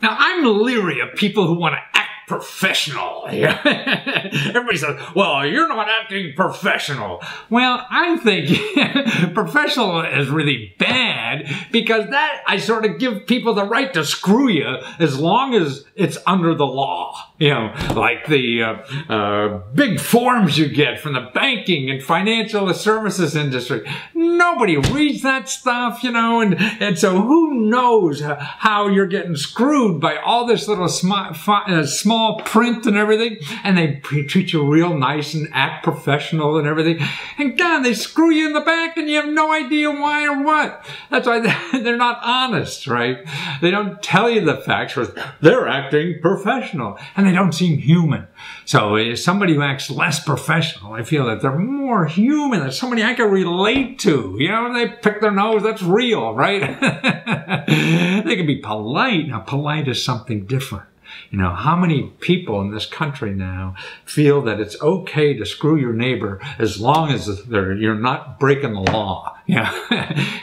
Now, I'm leery of people who want to act professional. Everybody says, well, you're not acting professional. Well, I think professional is really bad because that I sort of give people the right to screw you as long as it's under the law. You know, like the big forms you get from the banking and financial services industry. Nobody reads that stuff, you know, and so who knows how you're getting screwed by all this little small print and everything, and they treat you real nice and act professional and everything, and God, they screw you in the back and you have no idea why or what. That's why they're not honest, right? They don't tell you the facts. They're acting professional, and they don't seem human. So as somebody who acts less professional, I feel that they're more human. That's somebody I can relate to. You know, they pick their nose, that's real, right? They can be polite. Now, polite is something different. You know, how many people in this country now feel that it's okay to screw your neighbor as long as you're not breaking the law? Yeah,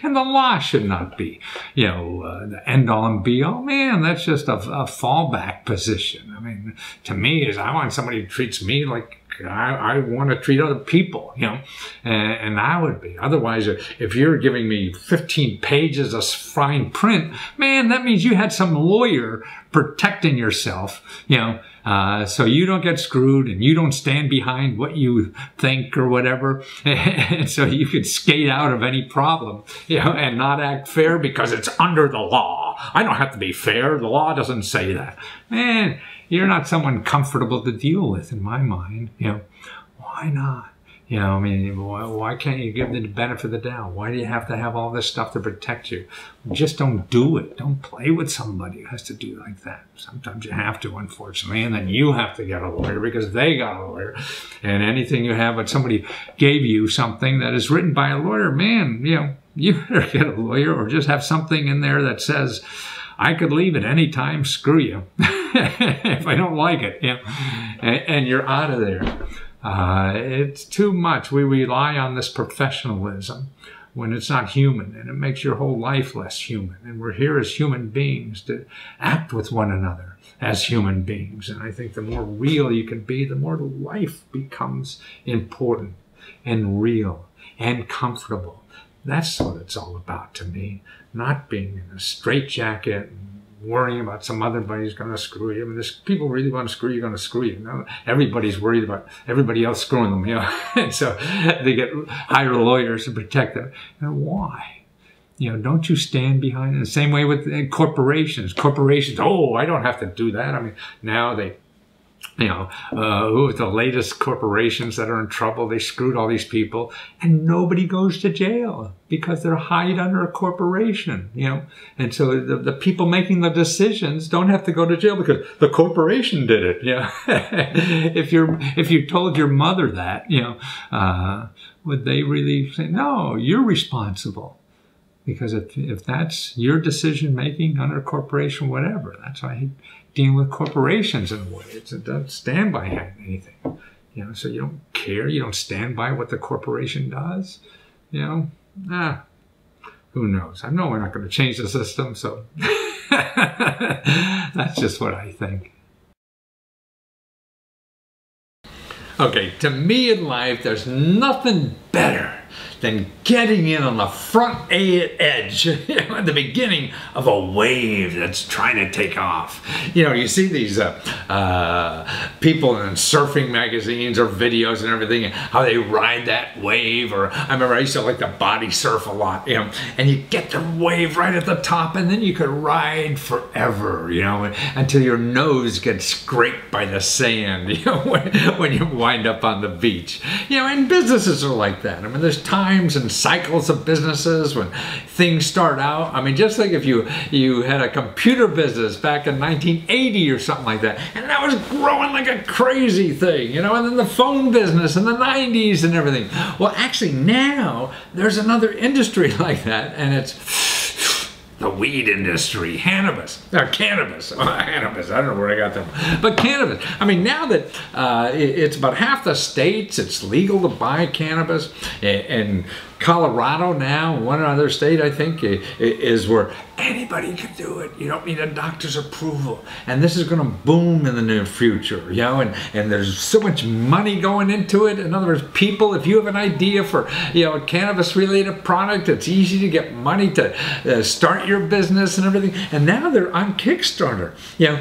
and the law should not be, you know, the end all and be all. Man, that's just a fallback position. I mean, to me, I want somebody who treats me like I want to treat other people, you know, and I would be. Otherwise, if you're giving me 15 pages of fine print, man, that means you had some lawyer protecting yourself, you know, so you don't get screwed and you don't stand behind what you think or whatever. And so you could skate out of any problem, you know, and not act fair because it's under the law. I don't have to be fair. The law doesn't say that. Man, you're not someone comfortable to deal with in my mind. You know, why not? You know, I mean, why can't you give the benefit of the doubt? Why do you have to have all this stuff to protect you? Just don't do it. Don't play with somebody who has to do like that. Sometimes you have to, unfortunately, and then you have to get a lawyer because they got a lawyer. And anything you have, but somebody gave you something that is written by a lawyer, man, you know, you better get a lawyer or just have something in there that says, I could leave at any time, screw you, if I don't like it, you know, and you're out of there. It's too much. We rely on this professionalism when it's not human, and it makes your whole life less human. And we're here as human beings to act with one another as human beings. And I think the more real you can be, the more life becomes important and real and comfortable. That's what it's all about to me, not being in a straitjacket and worrying about somebody's going to screw you. I mean, people really want to screw you, going to screw you. No, everybody's worried about everybody else screwing them, you know. And so they hire lawyers to protect them. And why? You know, don't you stand behind it? The same way with corporations. Corporations, oh, I don't have to do that. I mean, now they, you know, who are the latest corporations that are in trouble? They screwed all these people, and nobody goes to jail because they're hide under a corporation, you know. And so the people making the decisions don't have to go to jail because the corporation did it, you know. If you told your mother that, you know, would they really say, no, you're responsible? Because if that's your decision making under a corporation, whatever, that's why I deal with corporations in a way. It doesn't stand by anything, you know. So you don't care. You don't stand by what the corporation does, you know. Who knows? I know we're not going to change the system, so that's just what I think. Okay, to me in life, there's nothing better than getting in on the front edge at the beginning of a wave that's trying to take off. You know, you see these people in surfing magazines or videos and everything, and how they ride that wave. Or I remember I used to like to body surf a lot, you know, and you get the wave right at the top, and then you could ride forever, you know, until your nose gets scraped by the sand, you know, when you wind up on the beach. You know, and businesses are like that. I mean, there's times and cycles of businesses when things start out. I mean, just like if you had a computer business back in 1980 or something like that, and that was growing like a crazy thing, you know, and then the phone business in the 90s and everything. Well, actually now there's another industry like that, and it's the weed industry, cannabis, cannabis, I don't know where I got that, but cannabis. I mean, now that it's about half the states, it's legal to buy cannabis, and Colorado now, one other state I think, is where anybody can do it. You don't need a doctor's approval. And this is going to boom in the near future, you know, and there's so much money going into it. In other words, people, if you have an idea for, you know, a cannabis related product, it's easy to get money to start your business and everything. And now they're on Kickstarter, you know,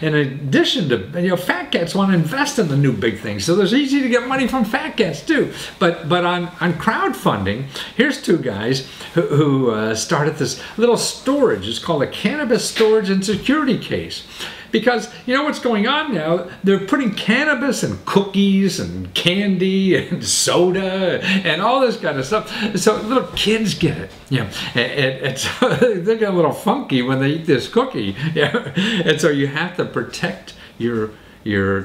in addition to, you know, fat cats want to invest in the new big things. So there's easy to get money from fat cats too. But on crowdfunding, here's two guys who started this little storage. It's called a cannabis storage and security case. Because you know what's going on now? They're putting cannabis and cookies and candy and soda and all this kind of stuff. So little kids get it. You know, and so they get a little funky when they eat this cookie. You know? And so you have to protect your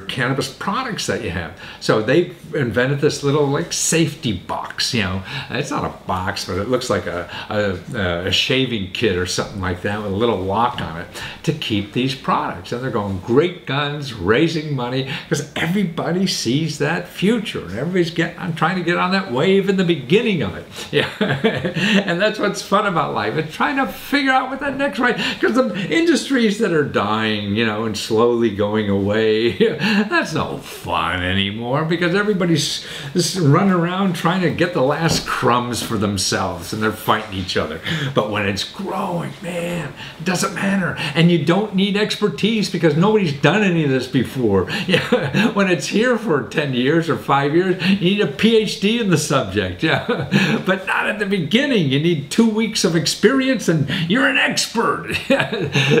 cannabis products that you have. So they invented this little like safety box, you know. It's not a box, but it looks like a shaving kit or something like that with a little lock on it to keep these products. And they're going great guns, raising money, because everybody sees that future and everybody's trying to get on that wave in the beginning of it. Yeah. And that's what's fun about life. It's trying to figure out what that next right, because the industries that are dying, you know, and slowly going away, that's no fun anymore, because everybody's just running around trying to get the last crumbs for themselves and they're fighting each other. But when it's growing, man, it doesn't matter. And you don't need expertise because nobody's done any of this before. Yeah. When it's here for 10 years or 5 years, you need a PhD in the subject. Yeah. But not at the beginning. You need 2 weeks of experience and you're an expert.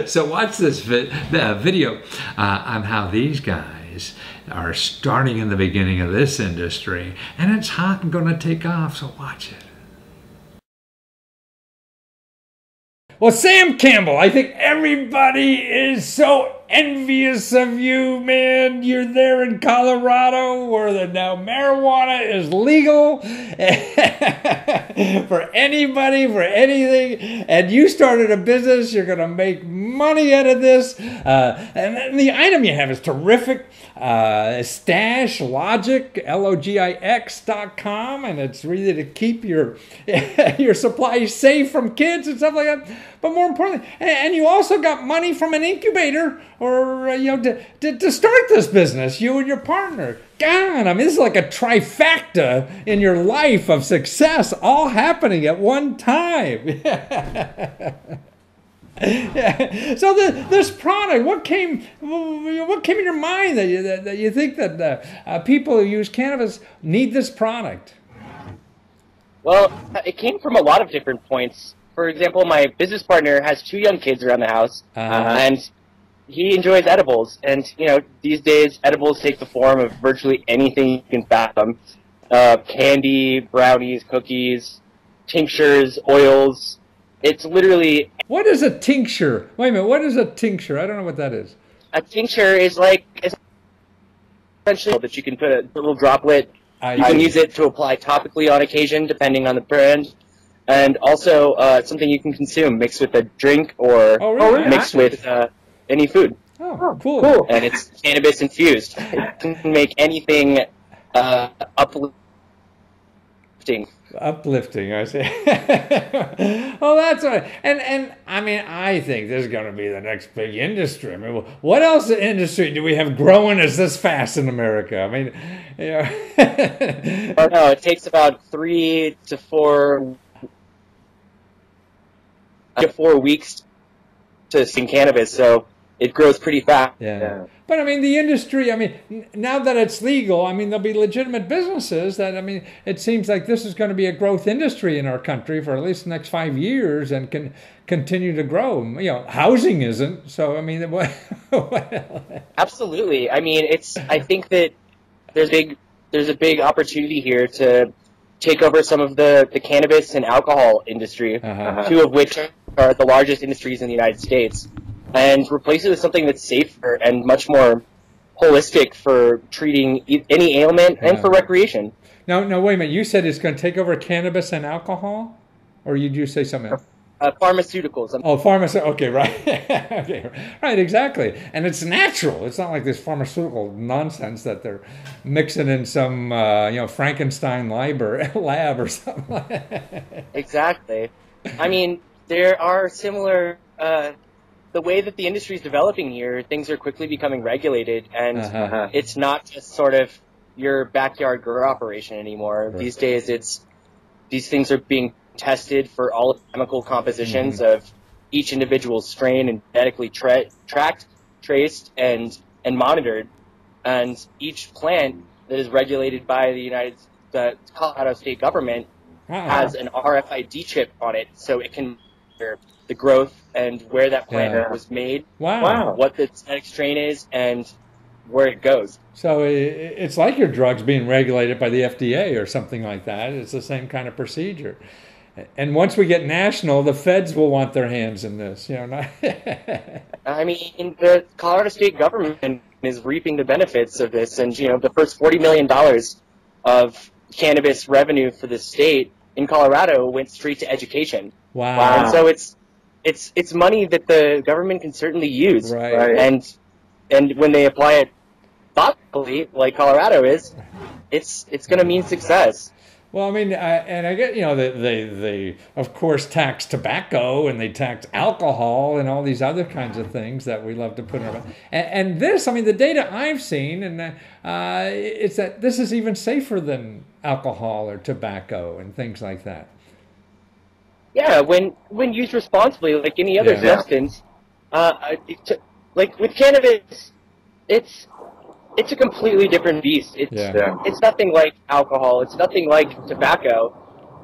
So watch this video on how these guys are starting in the beginning of this industry, and it's hot and going to take off, so watch it. Well, Sam Campbell, I think everybody is so envious of you, man. You're there in Colorado where now marijuana is legal for anybody, for anything. And you started a business. You're going to make money out of this. And the item you have is terrific. Stash Logic, LOGIX.com. And it's really to keep your supplies safe from kids and stuff like that. But more importantly, and you also got money from an incubator, or you know, to start this business, you and your partner. God, I mean, this is like a trifecta in your life of success, all happening at one time. Yeah. So this product, what came in your mind that you think that people who use cannabis need this product? Well, it came from a lot of different points. For example, my business partner has 2 young kids around the house, and he enjoys edibles. And, you know, these days, edibles take the form of virtually anything you can fathom. Candy, brownies, cookies, tinctures, oils. It's literally... What is a tincture? Wait a minute, what is a tincture? I don't know what that is. A tincture is like... essentially that you can put a little droplet. You can use it to apply topically on occasion, depending on the brand. And also something you can consume, mixed with a drink or mixed with any food. Oh, cool. And it's cannabis infused. It can make anything uplifting. Uplifting, I say. Oh, that's right. And I mean, I think this is going to be the next big industry. I mean, what else industry do we have growing as this fast in America? I mean, you know. Oh, no, it takes about 3 to 4 weeks to sing cannabis, so it grows pretty fast. Yeah. But I mean, the industry, I mean, now that it's legal, I mean, there'll be legitimate businesses that, I mean, it seems like this is going to be a growth industry in our country for at least the next 5 years and can continue to grow. You know, housing isn't, so I mean, what Absolutely. I mean, I think that there's a big opportunity here to take over some of the cannabis and alcohol industry, 2 of which are the largest industries in the United States, and replace it with something that's safer and much more holistic for treating any ailment and for recreation. No, wait a minute. You said it's going to take over cannabis and alcohol? Or you do say something else? pharmaceuticals. Oh, pharmaceutical. Okay, right. Okay, right, exactly. And it's natural. It's not like this pharmaceutical nonsense that they're mixing in some, Frankenstein lab or something like that. Exactly. I mean, there are similar. The way that the industry is developing here, things are quickly becoming regulated, and it's not just sort of your backyard grow operation anymore. Right. These days, these things are being tested for all of the chemical compositions of each individual strain and genetically tracked, traced, and monitored. And each plant that is regulated by the Colorado state government has an RFID chip on it, so it can measure the growth and where that plant was made, what the genetic strain is, and where it goes. So it's like your drugs being regulated by the FDA or something like that. It's the same kind of procedure. And once we get national, the feds will want their hands in this. I mean, the Colorado state government is reaping the benefits of this, and the first $40 million of cannabis revenue for the state in Colorado went straight to education. Wow! And so it's money that the government can certainly use, right? And when they apply it thoughtfully, like Colorado is, it's going to mean success. Well, I mean, and I get, they of course tax tobacco and they tax alcohol and all these other kinds of things that we love to put in our mouth. And this, I mean, the data I've seen, and it's that this is even safer than alcohol or tobacco and things like that. Yeah, when used responsibly, like any other substance, like with cannabis, it's a completely different beast. It's nothing like alcohol. It's nothing like tobacco.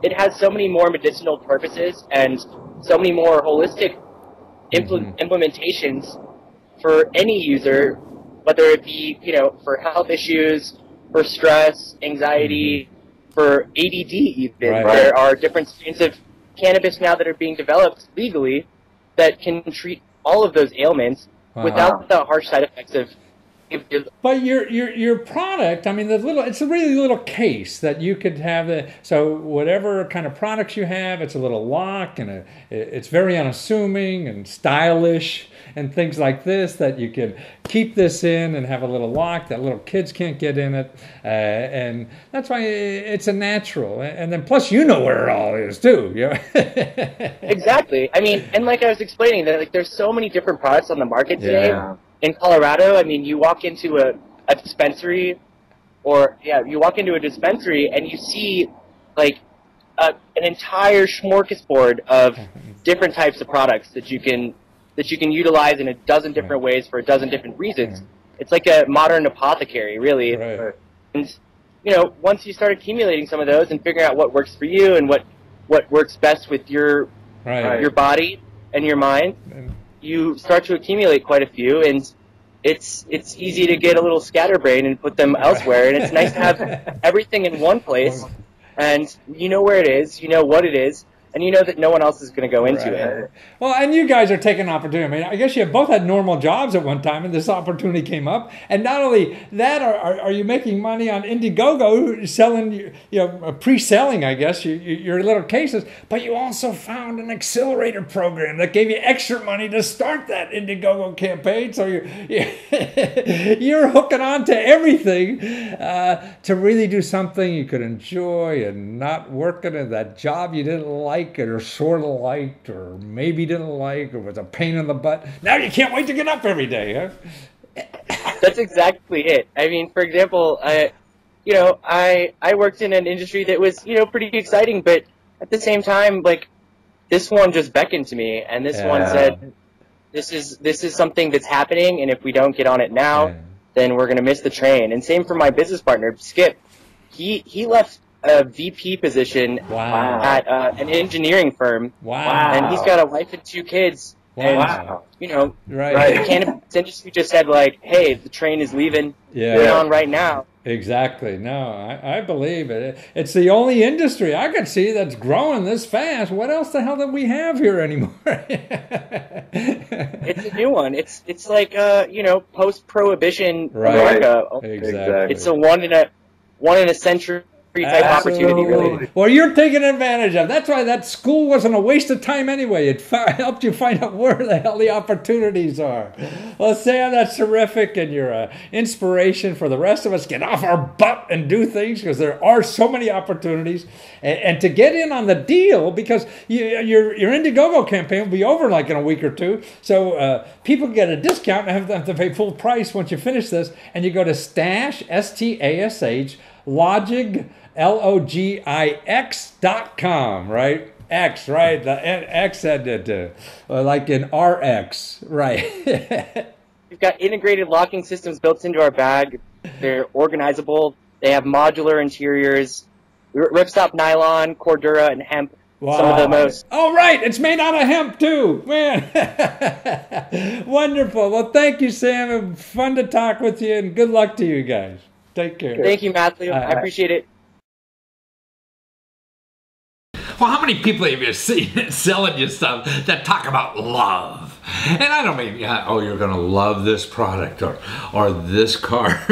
It has so many more medicinal purposes and so many more holistic implementations for any user, whether it be, for health issues, for stress, anxiety, for ADD even. Right. There are different strains of cannabis now that are being developed legally that can treat all of those ailments without the harsh side effects of. But your product, I mean, it's a really little case that you could have. So whatever kind of products you have, it's a little lock, and it's very unassuming and stylish and things like this that you can keep this in and have a little lock that little kids can't get in it, and that's why it's a natural. And then plus you know where it all is too. Exactly. I mean, and like I was explaining, that there's so many different products on the market today. In Colorado, I mean, you walk into a dispensary, you walk into a dispensary and you see like an entire smorgasbord of different types of products that you can utilize in a dozen different ways for a dozen different reasons. It's like a modern apothecary, really. Right. And once you start accumulating some of those and figuring out what works for you and what works best with your body and your mind, you start to accumulate quite a few, and it's easy to get a little scatterbrain and put them elsewhere. And it's nice to have everything in one place, and you know where it is, you know what it is, and you know that no one else is going to go into it. Well, and you guys are taking opportunity. I mean, I guess you both had normal jobs at one time, and this opportunity came up. And not only that, are you making money on Indiegogo, selling, pre-selling, I guess, your little cases, but you also found an accelerator program that gave you extra money to start that Indiegogo campaign. So you're hooking on to everything to really do something you could enjoy and not working at that job you didn't like or sort of liked or maybe didn't like or was a pain in the butt. Now you can't wait to get up every day, huh? That's exactly it. I mean, for example, I worked in an industry that was, pretty exciting, but at the same time, like, this one just beckoned to me, and this one said, this is something that's happening, and if we don't get on it now, then we're going to miss the train. And same for my business partner, Skip. He left a VP position at an engineering firm. And he's got a wife and 2 kids. And, the cannabis industry just said, like, hey, the train is leaving. Get on right now. Exactly. No, I believe it. It's the only industry I could see that's growing this fast. What else the hell do we have here anymore? It's a new one. It's like, post-prohibition America. Exactly. It's a one in a century type opportunity, really. Well, you're taking advantage of. That's why that school wasn't a waste of time anyway. It helped you find out where the hell the opportunities are. Well, Sam, that's terrific, and you're an inspiration for the rest of us. Get off our butt and do things, because there are so many opportunities. And to get in on the deal, because your Indiegogo campaign will be over like in a week or two. So people get a discount and have to pay full price once you finish this. And you go to Stash, STASH, Logix, LOGIX.com, right? X, right? The X had it, like in RX, right? We've got integrated locking systems built into our bag. They're organizable. They have modular interiors. Ripstop nylon, Cordura, and hemp. Wow. Some of the most. Oh, right. It's made out of hemp, too. Man. Wonderful. Well, thank you, Sam. Fun to talk with you, and good luck to you guys. Take care. Thank you, Matthew. I appreciate it. Well, how many people have you seen selling you stuff that talk about love? And I don't mean, oh, you're going to love this product or this car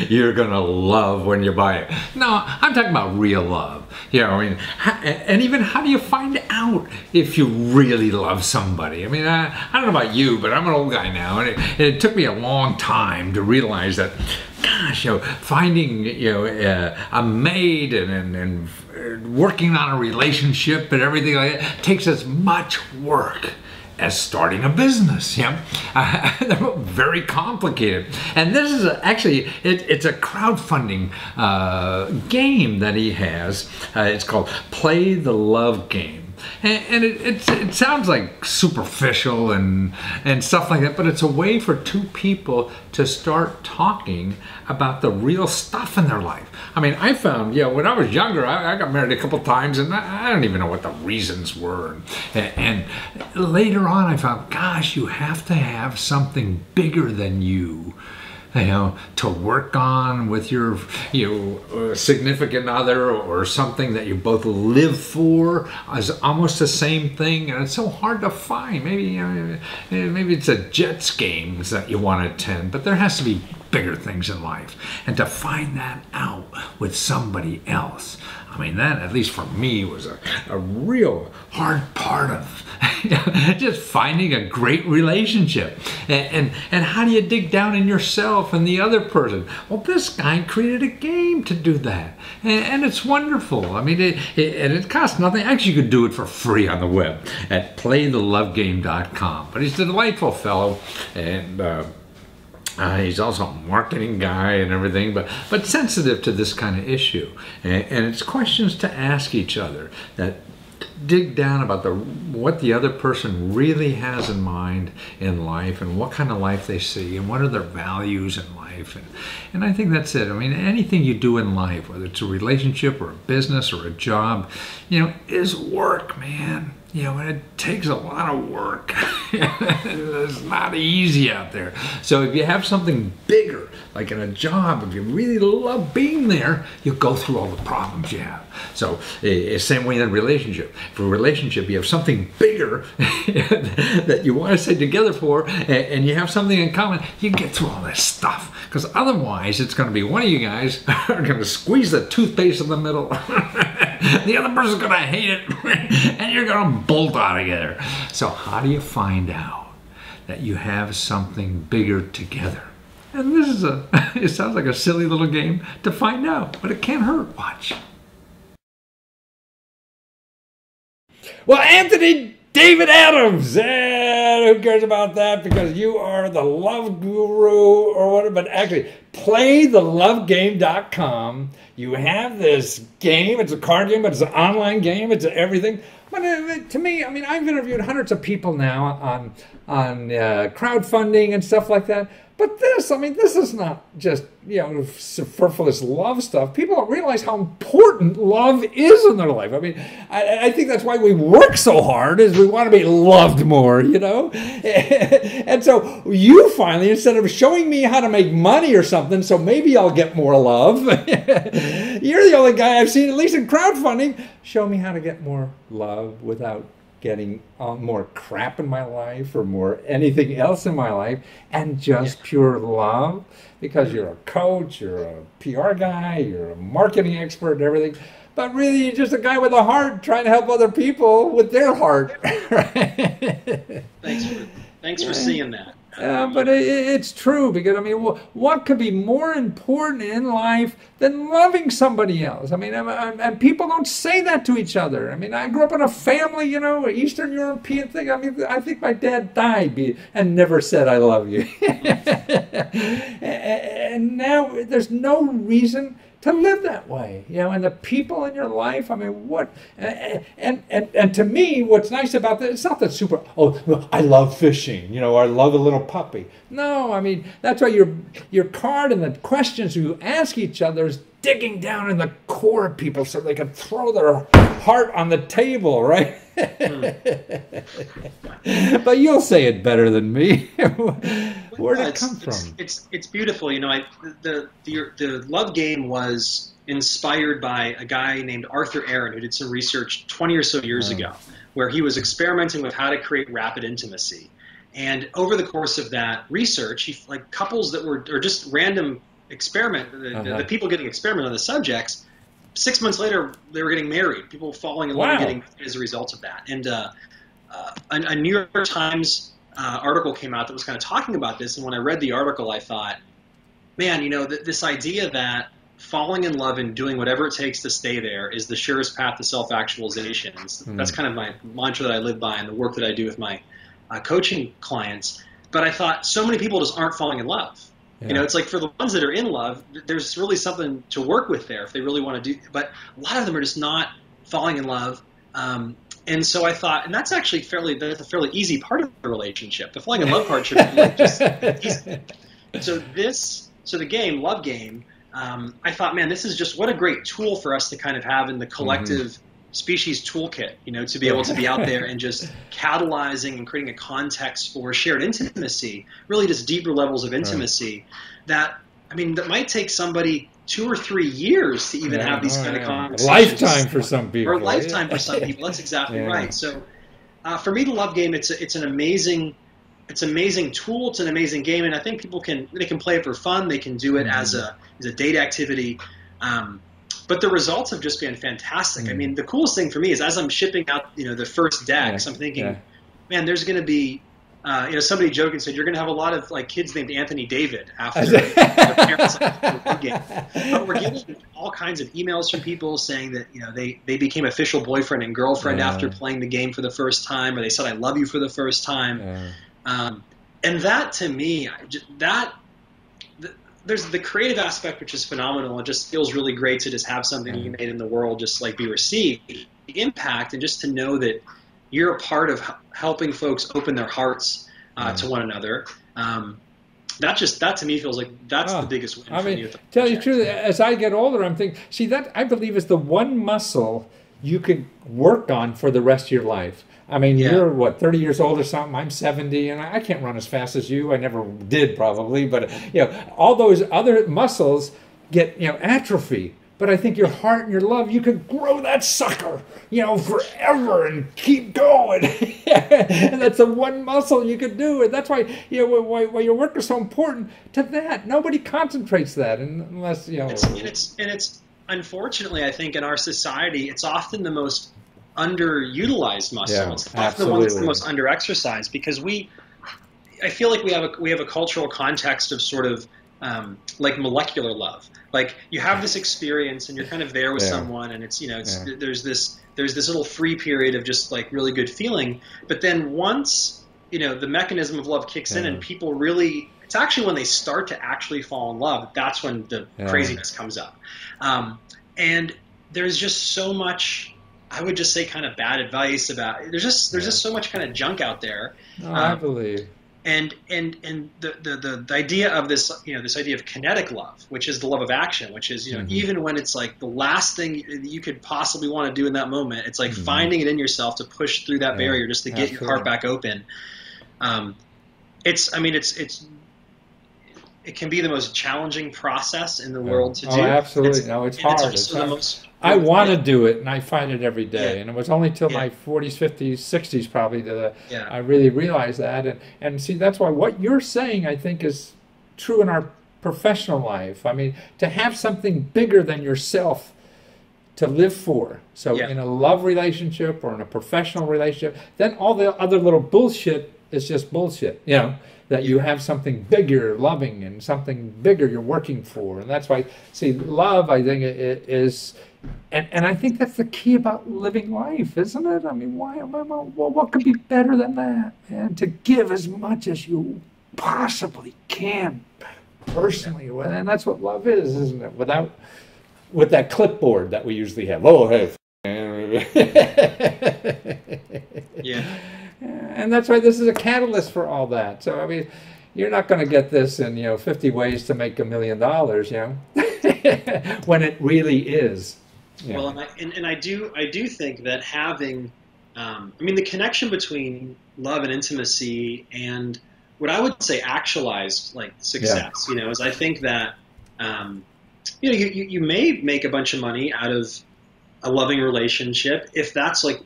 you're going to love when you buy it. No, I'm talking about real love. You know, I mean, and even how do you find out if you really love somebody? I mean, I don't know about you, but I'm an old guy now, and it took me a long time to realize that, gosh, you know, finding, you know, a maid and working on a relationship and everything like that takes as much work as starting a business. Yeah, they're very complicated. And this is actually it's a crowdfunding game that he has. It's called Play the Love Game. And it sounds like superficial and stuff like that, but it's a way for two people to start talking about the real stuff in their life. I mean, I found, you know, when I was younger, I got married a couple times, and I don't even know what the reasons were. And later on, I found, gosh, you have to have something bigger than you know, to work on with your, you know, significant other, or something that you both live for is almost the same thing, and it's so hard to find. Maybe, you know, maybe it's a Jets games that you want to attend, but there has to be bigger things in life, and to find that out with somebody else, I mean, that, at least for me, was a real hard part of just finding a great relationship. And how do you dig down in yourself and the other person? Well, this guy created a game to do that. And it's wonderful. I mean, and it costs nothing. Actually, you could do it for free on the web at playthelovegame.com. But he's a delightful fellow, and he's also a marketing guy and everything, but sensitive to this kind of issue. And it's questions to ask each other that dig down about what the other person really has in mind in life, and what kind of life they see, and what are their values in life. And I think that's it. I mean, anything you do in life, whether it's a relationship or a business or a job, you know, is work, man. You know, and it takes a lot of work. It's not easy out there. So if you have something bigger, like in a job, if you really love being there, you'll go through all the problems you have. So same way in a relationship. For a relationship, you have something bigger that you want to stay together for, and you have something in common, you get through all this stuff. Because otherwise, it's going to be one of you guys are going to squeeze the toothpaste in the middle. The other person's going to hate it, and you're going to bolt out together. So how do you find out that you have something bigger together? And this is it sounds like a silly little game to find out, but it can't hurt. Watch. Well, Anthony David Adams, and who cares about that, because you are the love guru or whatever. But actually, playthelovegame.com. You have this game. It's a card game, but it's an online game. It's everything. But to me, I mean, I've interviewed hundreds of people now on crowdfunding and stuff like that. But this, I mean, this is not just, you know, superfluous love stuff. People don't realize how important love is in their life. I mean, I think that's why we work so hard, is we want to be loved more, you know? And so you finally, instead of showing me how to make money or something, so maybe I'll get more love, you're the only guy I've seen, at least in crowdfunding, show me how to get more love without getting more crap in my life or more anything else in my life, and just pure love, because you're a coach, you're a PR guy, you're a marketing expert and everything, but really you're just a guy with a heart trying to help other people with their heart. Right? Thanks for seeing that. But it's true, because I mean, what could be more important in life than loving somebody else? I mean, and people don't say that to each other. I mean, I grew up in a family, you know, Eastern European thing. I mean, I think my dad died and never said "I love you," and now there's no reason to live that way, you know. And the people in your life, I mean, what, and to me, what's nice about this, it's not that super, oh, well, I love fishing, you know, or I love a little puppy. No, I mean, that's why your card and the questions you ask each other is digging down in the core of people so they can throw their heart on the table, right? But you'll say it better than me. Where did it come from? It's beautiful. You know, the Love Game was inspired by a guy named Arthur Aaron, who did some research 20 or so years ago, where he was experimenting with how to create rapid intimacy. And over the course of that research, he, like, couples that were, or just random experiment, the people getting experiment on the subjects, 6 months later, they were getting married. People falling in love and getting as a result of that. And a New York Times article came out that was kind of talking about this. And when I read the article, I thought, man, you know, this idea that falling in love and doing whatever it takes to stay there is the surest path to self-actualization. That's kind of my mantra that I live by and the work that I do with my coaching clients. But I thought, so many people just aren't falling in love. Yeah. You know, it's like, for the ones that are in love, there's really something to work with there if they really want to do. But a lot of them are just not falling in love. And so I thought, and that's actually that's a fairly easy part of the relationship. The falling in love part should be like just easy. So the game, Love Game, I thought, man, this is just, what a great tool for us to kind of have in the collective species toolkit, you know, to be able to be out there and just catalyzing and creating a context for shared intimacy, really just deeper levels of intimacy that, I mean, that might take somebody 2 or 3 years to even have these kind of conversations. Lifetime for some people. Or lifetime for some people. That's exactly right. So for me, the Love Game, it's an amazing tool. It's an amazing game, and I think people can play it for fun. They can do it as a date activity. But the results have just been fantastic. I mean, the coolest thing for me is, as I'm shipping out, you know, the first decks, I'm thinking, man, there's going to be, you know, somebody joked said, you're going to have a lot of, like, kids named Anthony David after their parents like the Love Game. But we're getting all kinds of emails from people saying that, you know, they became official boyfriend and girlfriend after playing the game for the first time, or they said, I love you for the first time. And that, to me, there's the creative aspect, which is phenomenal. It just feels really great to just have something you made in the world just, like, be received. The impact, and just to know that you're a part of helping folks open their hearts to one another. That to me feels like that's the biggest win for me. Tell you the truth, as I get older, I'm thinking, see, that I believe is the one muscle you can work on for the rest of your life. I mean, you're, what, 30 years old or something? I'm 70, and I can't run as fast as you. I never did, probably. But, you know, all those other muscles get, you know, atrophy. But I think your heart and your love, you could grow that sucker, you know, forever and keep going. And that's the one muscle you could do. And that's why, you know, why your work is so important to that. Nobody concentrates that unless, you know. It's unfortunately, I think, in our society, it's often the most underutilized muscle. Yeah, it's often the one that's the most underexercised, because I feel like we have a cultural context of sort of like molecular love. Like, you have this experience and you're kind of there with someone, and it's, you know, there's this little free period of just, like, really good feeling. But then once, you know, the mechanism of love kicks in and people really, it's actually when they start to actually fall in love, that's when the craziness comes up. And there's just so much, I would just say, kind of bad advice about, there's just so much kind of junk out there. I believe. And the idea of this, you know, this idea of kinetic love, which is the love of action, which is, you know, even when it's like the last thing you could possibly want to do in that moment, it's like finding it in yourself to push through that barrier just to get your heart back open. It can be the most challenging process in the world to do. Oh, absolutely. No, it's hard. It's also I want to do it, and I fight it every day. Yeah. And it was only till Yeah. my 40s, 50s, 60s probably that Yeah. I really realized that. And see, that's why what you're saying, I think, is true in our professional life. I mean, to have something bigger than yourself to live for. So Yeah. in a love relationship or in a professional relationship, then all the other little bullshit is just bullshit, you know, that you have something bigger, loving, and something bigger you're working for. And that's why, see, love, I think, is, and I think that's the key about living life, isn't it? I mean, well, what could be better than that? And to give as much as you possibly can personally. And that's what love is, isn't it? With that clipboard that we usually have. Oh, hey. Yeah. And that's why this is a catalyst for all that. So, I mean, you're not going to get this in, 50 ways to make $1 million, when it really is. Well, and I do think that having, the connection between love and intimacy and what I would say actualized like success, is I think that, you may make a bunch of money out of a loving relationship if that's like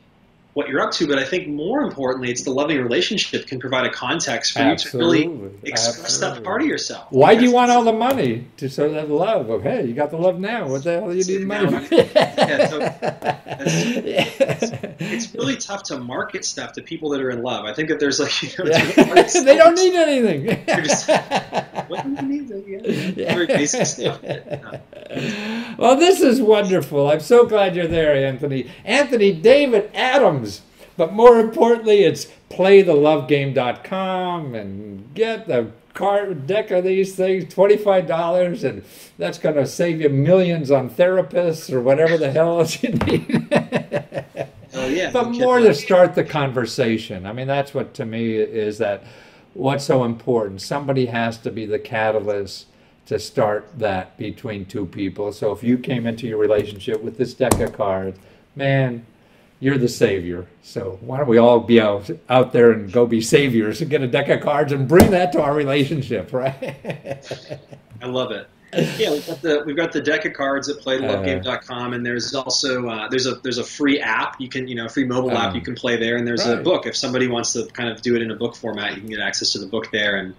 what you're up to, but I think more importantly, it's the loving relationship can provide a context for you to really express that part of yourself. Why do you want all the money? To sort of that love of, hey, you got the love now. What the hell do you need money for? It's really tough to market stuff to people that are in love. I think that there's like, they don't need anything. They're just, what do you need? Very basic stuff. Well, this is wonderful. I'm so glad you're there, Anthony. Anthony David Adams. But more importantly, it's playthelovegame.com and get the deck of these things, $25, and that's going to save you millions on therapists or whatever the hell else you need. Oh, yeah. But more to start the conversation. I mean, that's what to me is that what's so important. Somebody has to be the catalyst to start that between two people. So if you came into your relationship with this deck of cards, man, you're the savior. So why don't we all be out there and go be saviors and get a deck of cards and bring that to our relationship, right? I love it. Yeah, we've got the deck of cards at playthelovegame.com, and there's also there's a free app you can a free mobile app you can play there, and there's a book if somebody wants to kind of do it in a book format, you can get access to the book there. And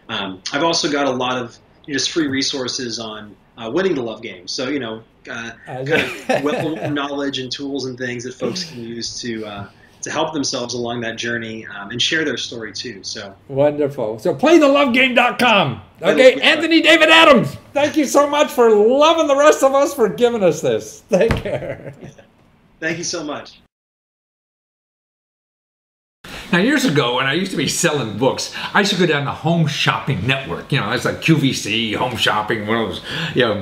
I've also got a lot of just free resources on winning the love game. So kind of knowledge and tools and things that folks can use to help themselves along that journey and share their story too. So wonderful. So playthelovegame.com. Okay, Anthony David Adams, thank you so much for loving the rest of us, for giving us this. Take care. Thank you so much. Now, years ago, when I used to be selling books, I used to go down the Home Shopping Network. It's like QVC, Home Shopping, one of those,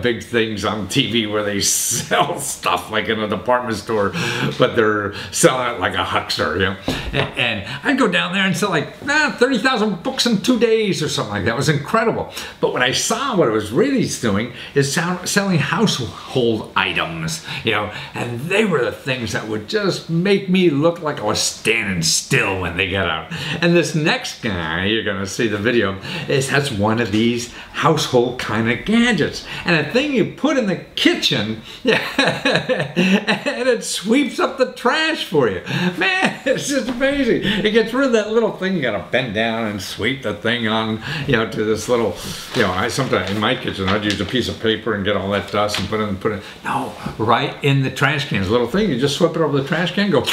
big things on TV where they sell stuff like in a department store, but they're selling it like a huckster, And I'd go down there and sell like 30,000 books in 2 days or something like that. It was incredible. But when I saw what it was really doing is selling household items, and they were the things that would just make me look like I was standing still when they get out. And this next guy, you're going to see the video, has one of these household kind of gadgets. And a thing you put in the kitchen, and it sweeps up the trash for you. Man, it's just amazing. It gets rid of that little thing. You got to bend down and sweep the thing on, to this little, I sometimes, in my kitchen, I'd use a piece of paper and get all that dust and put it, no, right in the trash can. This little thing, you just sweep it over the trash can, go,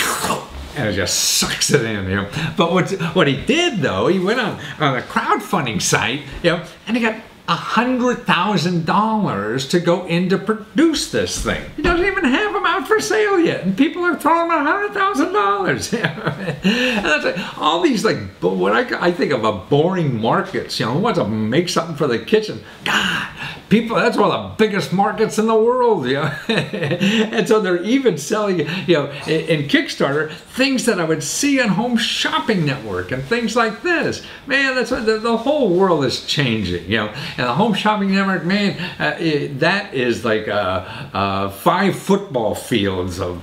and it just sucks it in, But what he did, though, he went on a crowdfunding site, and he got $100,000 to go in to produce this thing. He doesn't even have them out for sale yet, and people are throwing him $100,000. And that's like, all these what I think of a boring markets. Who wants to make something for the kitchen? God, people. That's one of the biggest markets in the world. And so they're even selling, in Kickstarter, things that I would see on Home Shopping Network and things like this. Man, that's what the whole world is changing. And the Home Shopping Network, man, that is like 5 football fields of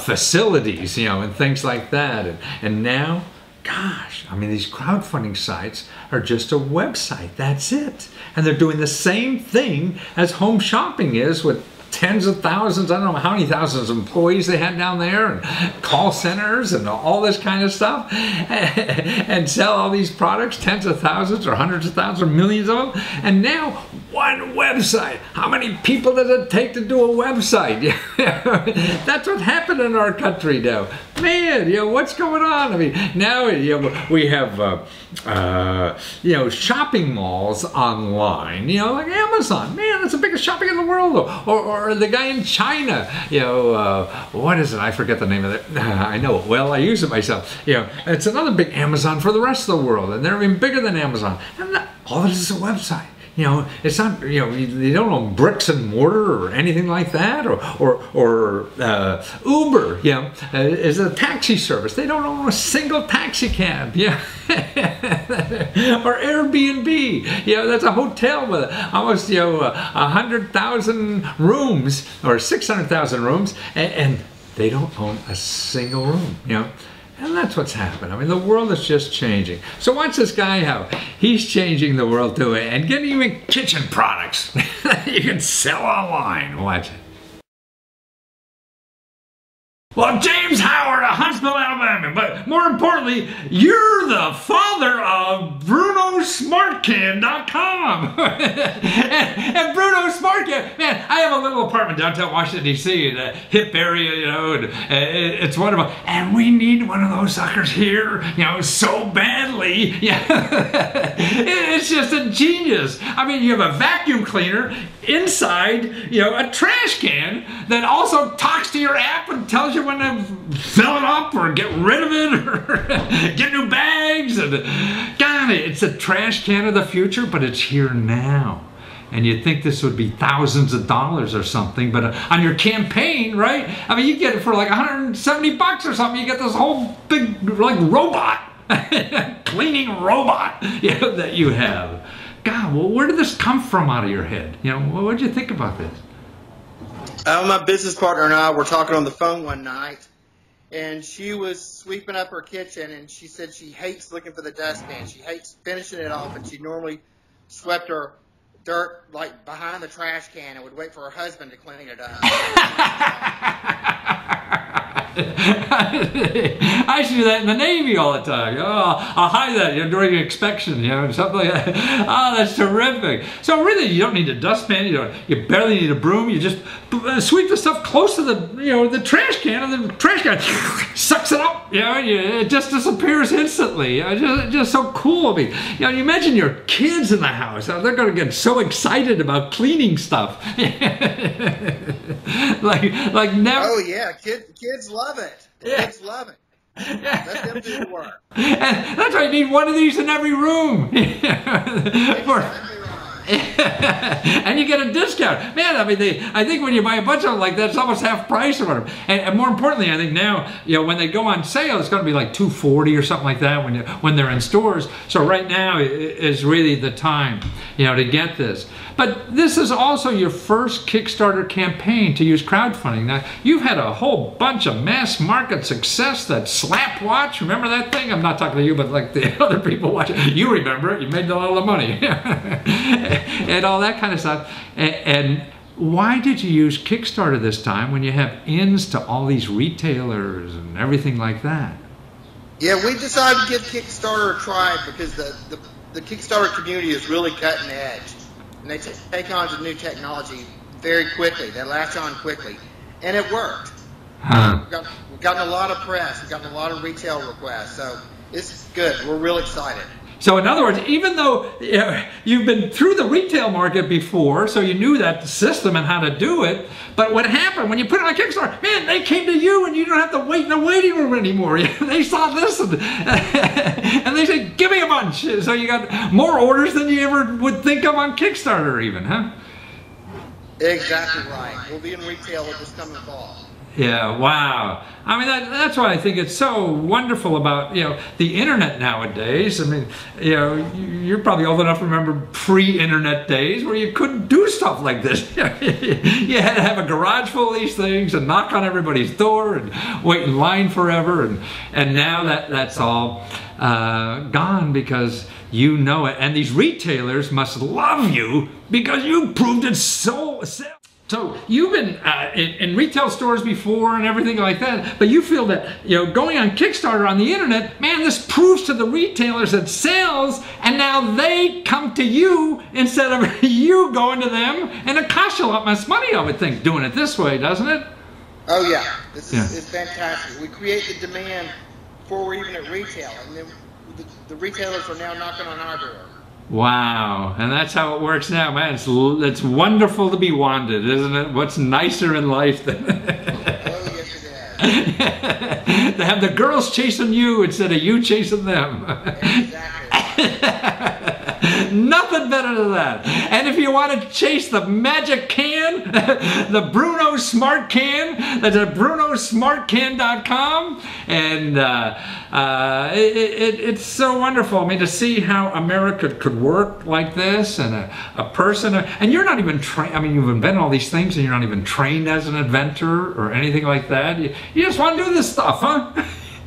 facilities, and things like that. And now, gosh, these crowdfunding sites are just a website. That's it. And they're doing the same thing as Home Shopping is with tens of thousands, I don't know how many thousands of employees they had down there, and call centers and all this kind of stuff, and sell all these products, tens of thousands or hundreds of thousands or millions of them. And now, one website. How many people does it take to do a website? That's what happened in our country now. Man, what's going on? I mean, now we have shopping malls online, like Amazon. Man, that's the biggest shopping in the world. Or the guy in China, what is it? I forget the name of it. I know it well. I use it myself. It's another big Amazon for the rest of the world, and they're even bigger than Amazon. And all it is a website. It's not, they don't own bricks and mortar or anything like that, or Uber, is a taxi service. They don't own a single taxi cab, or Airbnb, that's a hotel with almost, 100,000 rooms or 600,000 rooms, and they don't own a single room, And that's what's happened. I mean, the world is just changing. So watch this guy how he's changing the world too, and getting even kitchen products you can sell online. Watch it. Well, James Howard of Huntsville, Alabama, but more importantly, you're the father of BrunoSmartCan.com. and Bruno SmartCan, man, I have a little apartment downtown Washington, D.C., in a hip area, and it's wonderful. And we need one of those suckers here, so badly. It's just a genius. I mean, you have a vacuum cleaner inside, a trash can that also talks to your app and tells you when to fill it up or get rid of it or get new bags. And God, it's a trash can of the future, but it's here now. And you'd think this would be thousands of dollars or something, but on your campaign, right? I mean, you get it for like $170 or something. You get this whole big robot, cleaning robot, that you have. God, well, where did this come from out of your head? What did you think about this? My business partner and I were talking on the phone one night, and she was sweeping up her kitchen, and she said she hates looking for the dustpan. She hates finishing it off, and she normally swept her dirt like behind the trash can and would wait for her husband to clean it up. I see that in the Navy all the time. I'll hide that during inspection, something like that. Oh, that's terrific. So really, you don't need a dustpan. You barely need a broom. You just sweep the stuff close to the trash can, and the trash can sucks it up. It just disappears instantly. Just so cool. I mean, you imagine your kids in the house. They're going to get so excited about cleaning stuff. like never. Oh yeah, kids love it. Kids love it. Let them do the work. And that's why you need one of these in every room. And you get a discount. Man, I mean, I think when you buy a bunch of them like that, it's almost half price or whatever. And more importantly, I think now, when they go on sale, it's going to be like $240 or something like that when they're in stores. So right now is really the time, to get this. But this is also your first Kickstarter campaign to use crowdfunding. Now, you've had a whole bunch of mass market success. That Slapwatch, remember that thing? I'm not talking to you, but like the other people watching. You remember it. You made a lot of money. And all that kind of stuff. And why did you use Kickstarter this time when you have ins to all these retailers and everything like that? Yeah, we decided to give Kickstarter a try because the Kickstarter community is really cutting edge. And they take on to new technology very quickly. They latch on quickly. And it worked. We've gotten a lot of press. We've gotten a lot of retail requests. So it's good. We're real excited. So in other words, even though you've been through the retail market before, so you knew that system and how to do it, but what happened when you put it on Kickstarter, man, they came to you and you don't have to wait in the waiting room anymore. They saw this and they said, give me a bunch. So you got more orders than you ever would think of on Kickstarter even, huh? Exactly right. We'll be in retail this coming fall. Yeah, wow. I mean, that's why I think it's so wonderful about, the internet nowadays. I mean, you're probably old enough to remember pre-internet days where you couldn't do stuff like this. You had to have a garage full of these things and knock on everybody's door and wait in line forever. And now that's all gone because you know it. And these retailers must love you because you proved it so. So you've been in retail stores before and everything like that, but you feel that, you know, going on Kickstarter on the internet, man, this proves to the retailers that sells, and now they come to you instead of you going to them, and it costs you a lot less money, I would think, doing it this way, doesn't it? Oh yeah, this is fantastic. We create the demand before we're even at retail, and then the retailers are now knocking on our door. Wow, and that's how it works now, man. It's wonderful to be wanted, isn't it? What's nicer in life than Oh yes, it is. to have the girls chasing you instead of you chasing them. Exactly. Nothing better than that. And if you want to chase the magic can, the Bruno Smart Can, that's at brunosmartcan.com. And it's so wonderful. I mean, to see how America could work like this, and a person, and you're not even trained. I mean, you've invented all these things and you're not even trained as an inventor or anything like that. You just want to do this stuff, huh?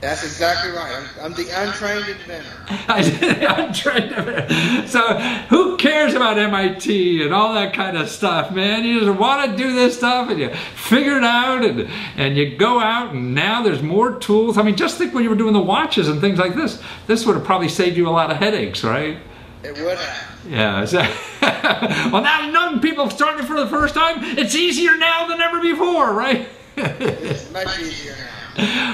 That's exactly right. I'm the untrained inventor. Untrained inventor. So who cares about MIT and all that kind of stuff, man? You just want to do this stuff and you figure it out, and you go out, and now there's more tools. I mean, just think when you were doing the watches and things like this. This would have probably saved you a lot of headaches, right? It would have. Yeah. So, well, now young people starting for the first time, it's easier now than ever before, right? It's much easier now.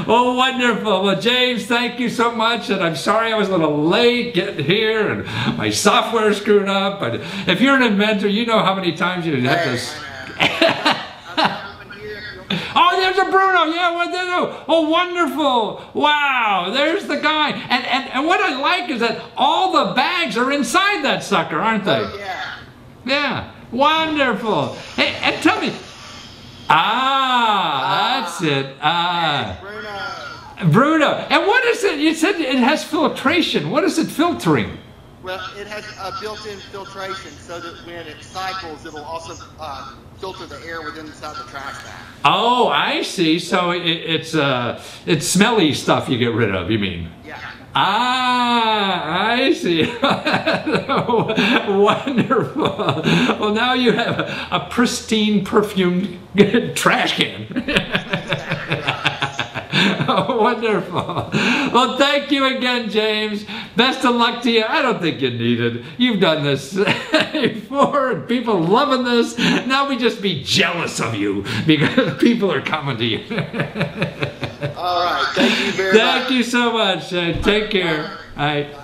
Oh, wonderful. Well, James, thank you so much. And I'm sorry I was a little late getting here and my software screwed up. But if you're an inventor, you know how many times you have to... Oh, there's a Bruno. Yeah, what they do? Oh, wonderful. Wow, there's the guy. And what I like is that all the bags are inside that sucker, aren't they? Oh, yeah. Yeah, wonderful. Hey, and tell me... that's it. Bruno. And what is it? You said it has filtration. What is it filtering? Well, it has a built-in filtration so that when it cycles, it'll also filter the air within inside the trash bag. Oh, I see. So it's smelly stuff you get rid of, you mean? Yeah. I see. Wonderful. Well, now you have a pristine, perfumed trash can. Oh, wonderful. Well, thank you again, James. Best of luck to you. I don't think you need it. You've done this before, and people loving this. Now we just be jealous of you because people are coming to you. All right. Thank you very much. Thank you so much. Take care. All right.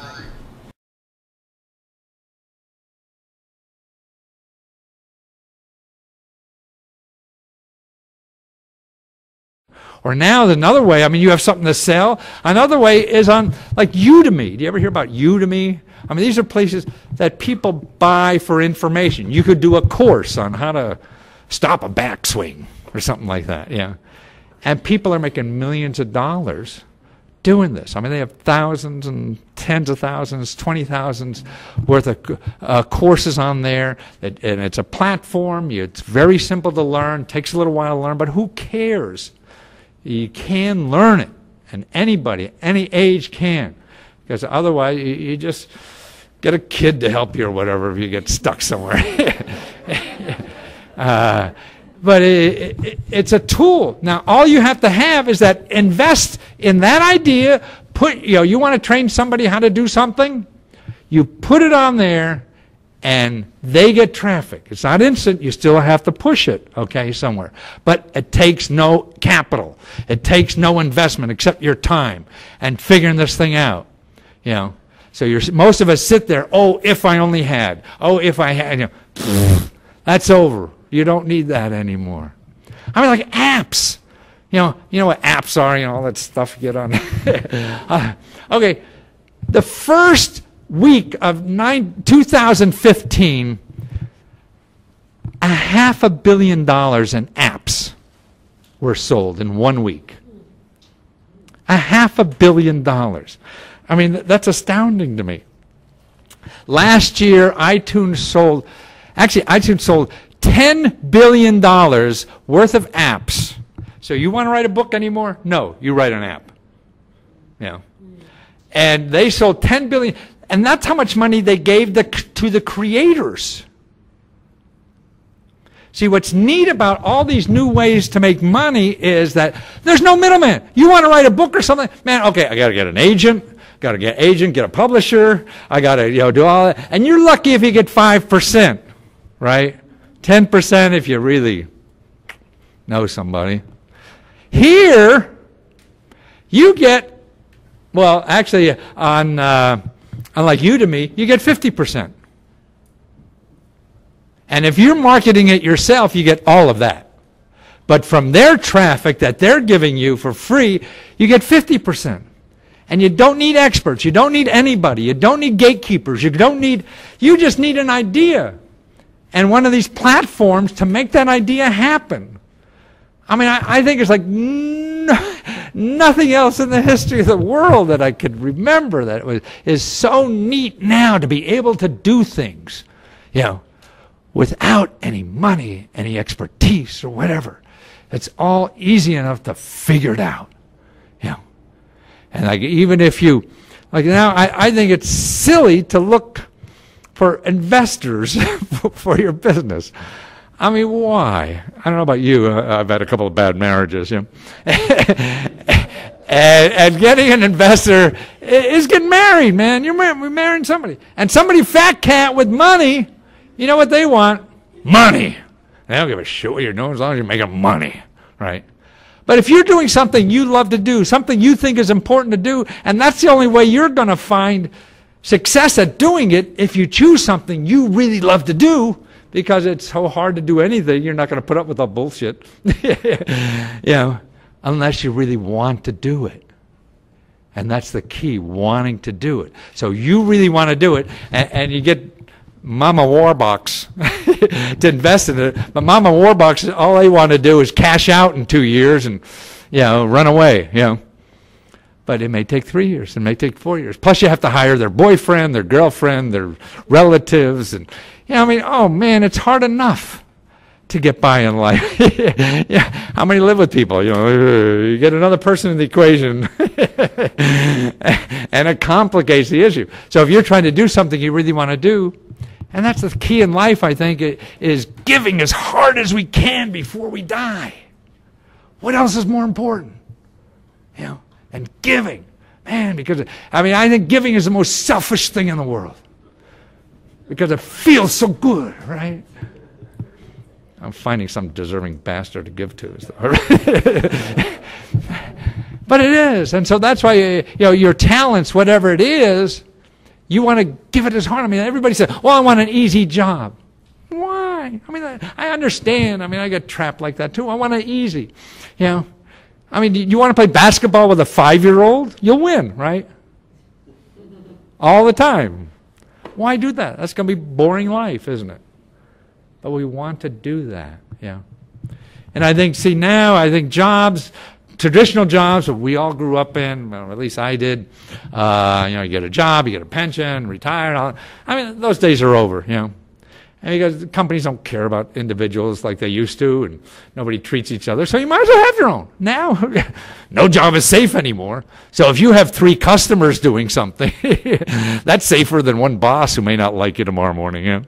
Or now another way, I mean, you have something to sell. Another way is on like Udemy. Do you ever hear about Udemy? I mean, these are places that people buy for information. You could do a course on how to stop a backswing or something like that, yeah. And people are making millions of dollars doing this. I mean, they have thousands and tens of thousands, 20,000s worth of courses on there. And it's a platform. It's very simple to learn. Takes a little while to learn, but who cares? You can learn it, and anybody, any age can, because otherwise you just get a kid to help you or whatever if you get stuck somewhere. But it's a tool. Now, all you have to have is that invest in that idea. You want to train somebody how to do something, you put it on there, and they get traffic. It's not instant. You still have to push it, okay, somewhere. But it takes no capital. It takes no investment except your time and figuring this thing out, you know. So most of us sit there, oh, if I only had. Oh, if I had. You know, that's over. You don't need that anymore. I mean, like apps. You know what apps are, you know, all that stuff you get on. Okay, the first week of 2015, $500 million in apps were sold in 1 week. $500 million. I mean, that's astounding to me. Last year, iTunes sold $10 billion worth of apps. So you want to write a book anymore? No, you write an app. Yeah. And they sold $10 billion. And that's how much money they gave to the creators. See, what's neat about all these new ways to make money is that there's no middleman. You want to write a book or something? Man, okay, I got to get an agent. Got to get an agent, get a publisher. I got to, do all that. And you're lucky if you get 5%, right? 10% if you really know somebody. Here, you get, well, actually, unlike Udemy, you get 50%. And if you're marketing it yourself, you get all of that. But from their traffic that they're giving you for free, you get 50%. And you don't need experts. You don't need anybody. You don't need gatekeepers. You just need an idea. And one of these platforms to make that idea happen. I mean, I think it's like nothing else in the history of the world that I could remember that is so neat now to be able to do things, without any money, any expertise or whatever. It's all easy enough to figure it out. And like even if you, like now, I think it's silly to look for investors for your business. I mean, why? I don't know about you. I've had a couple of bad marriages, and getting an investor is getting married, man. We're marrying somebody. And somebody fat cat with money, you know what they want? Money. They don't give a shit what you're doing as long as you're making money, right? But if you're doing something you love to do, something you think is important to do, and that's the only way you're going to find success at doing it, if you choose something you really love to do, because it's so hard to do anything, you're not going to put up with all bullshit, unless you really want to do it. And that's the key, wanting to do it. So you really want to do it, and you get Mama Warbucks to invest in it. But Mama Warbucks, all they want to do is cash out in 2 years and, run away, But it may take 3 years. It may take 4 years. Plus you have to hire their boyfriend, their girlfriend, their relatives. And, oh man, it's hard enough to get by in life. How many live with people? You get another person in the equation. And it complicates the issue. So if you're trying to do something you really want to do, and that's the key in life, I think, is giving as hard as we can before we die. What else is more important? And giving. Man, because, I think giving is the most selfish thing in the world. Because it feels so good, right? I'm finding some deserving bastard to give to. But it is. And so that's why, your talents, whatever it is, you want to give it as hard. Everybody says, well, I want an easy job. Why? I understand. I get trapped like that too. I want it easy. You want to play basketball with a 5-year-old? You'll win, right? All the time. Why do that? That's going to be boring life, isn't it? But we want to do that, And I think, jobs, traditional jobs that we all grew up in, well, at least I did, you get a job, you get a pension, retire, all that. Those days are over, And because companies don't care about individuals like they used to, and nobody treats each other, so you might as well have your own. Now, no job is safe anymore. So if you have 3 customers doing something, that's safer than one boss who may not like you tomorrow morning,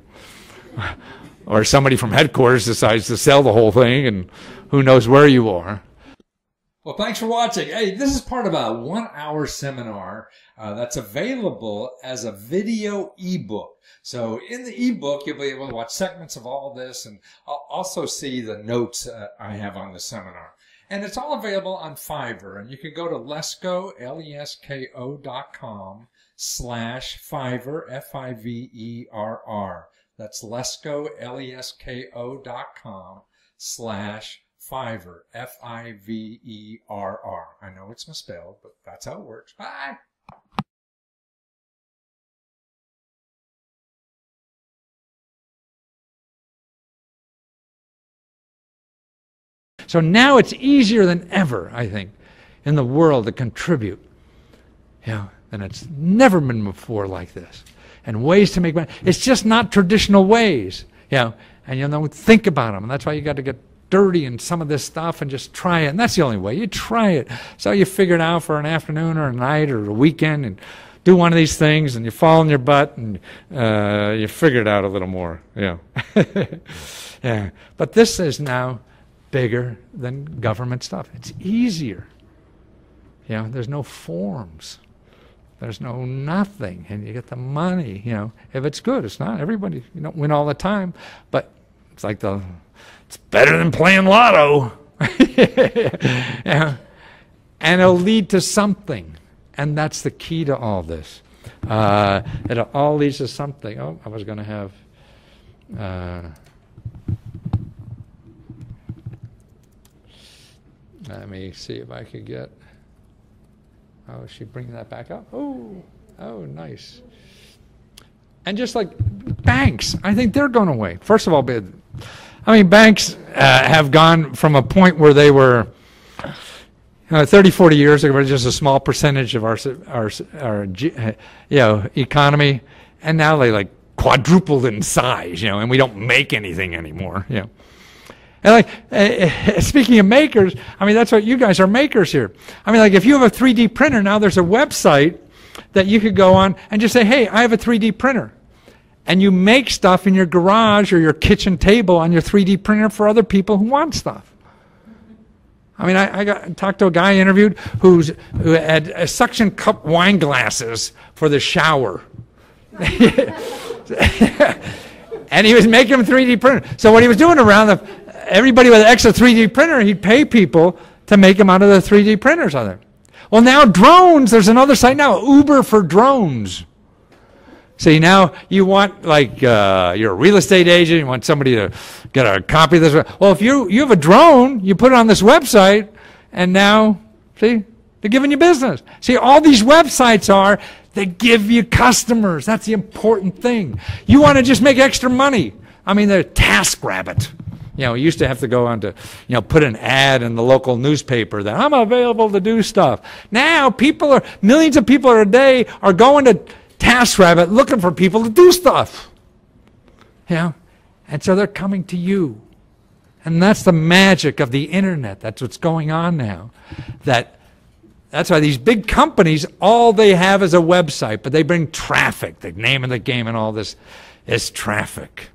Or somebody from headquarters decides to sell the whole thing, and who knows where you are. Well, thanks for watching. Hey, this is part of a 1-hour seminar that's available as a video ebook. So in the ebook, you'll be able to watch segments of all this, and also see the notes I have on the seminar. And it's all available on Fiverr, and you can go to Lesko, Lesko.com/Fiverr, Fiverr. That's Lesko, Lesko.com/Fiverr, Fiverr. I know it's misspelled, but that's how it works. Bye. So now it's easier than ever, I think, in the world to contribute. And it's never been before like this. And ways to make money. It's just not traditional ways, and think about them. And that's why you got to get dirty in some of this stuff and just try it. And that's the only way. You try it. So you figure it out for an afternoon or a night or a weekend and do one of these things, and you fall on your butt and you figure it out a little more, Yeah. But this is now bigger than government stuff. It's easier. You know, there's no forms. There's no nothing, and you get the money, you know. If it's good, it's not everybody, you don't win all the time, but it's like it's better than playing lotto. Yeah. And it'll lead to something, and that's the key to all this. It all leads to something. Oh, I was going to have, let me see if I could get. Oh, is she bringing that back up? Oh, nice. And just like banks, I think they're going away. First of all, banks have gone from a point where they were 30, 40 years ago, just a small percentage of our economy, and now they like quadrupled in size, and we don't make anything anymore, And like, speaking of makers, that's what you guys are makers here. Like if you have a 3D printer, now there's a website that you could go on and just say, hey, I have a 3D printer. And you make stuff in your garage or your kitchen table on your 3D printer for other people who want stuff. I talked to a guy I interviewed who had suction cup wine glasses for the shower. And he was making them 3D printer. So what he was doing around everybody with an extra 3D printer, he'd pay people to make them out of the 3D printers on there. Well, now drones, there's another site now, Uber for drones. See, now you want, like, you're a real estate agent, you want somebody to get a copy of this. Well, if you have a drone, you put it on this website, and now, see, they're giving you business. See, all these websites they give you customers. That's the important thing. You want to just make extra money. They're TaskRabbit. You used to have to go on to, put an ad in the local newspaper that I'm available to do stuff. Now millions of people a day are going to TaskRabbit looking for people to do stuff. And so they're coming to you. And that's the magic of the internet. That's what's going on now. That's why these big companies, all they have is a website, but they bring traffic. The name of the game and all this is traffic.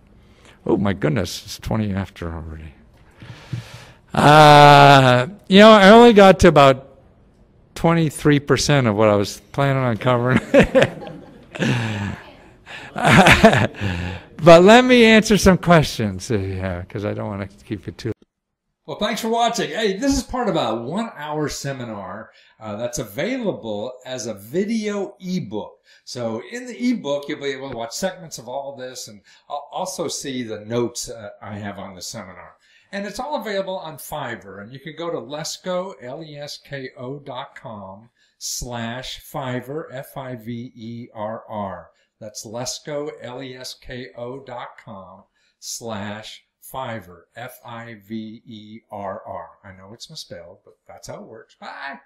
Oh my goodness, it's 20 after already. I only got to about 23% of what I was planning on covering. But let me answer some questions, because I don't want to keep it too. Well, thanks for watching. Hey, this is part of a 1-hour seminar that's available as a video ebook. So in the ebook, you'll be able to watch segments of all this and also see the notes I have on the seminar. And it's all available on Fiverr. And you can go to Lesko, lesko.com/Fiverr, Fiverr. That's Lesko, lesko.com/Fiverr, Fiverr. I know it's misspelled, but that's how it works. Bye.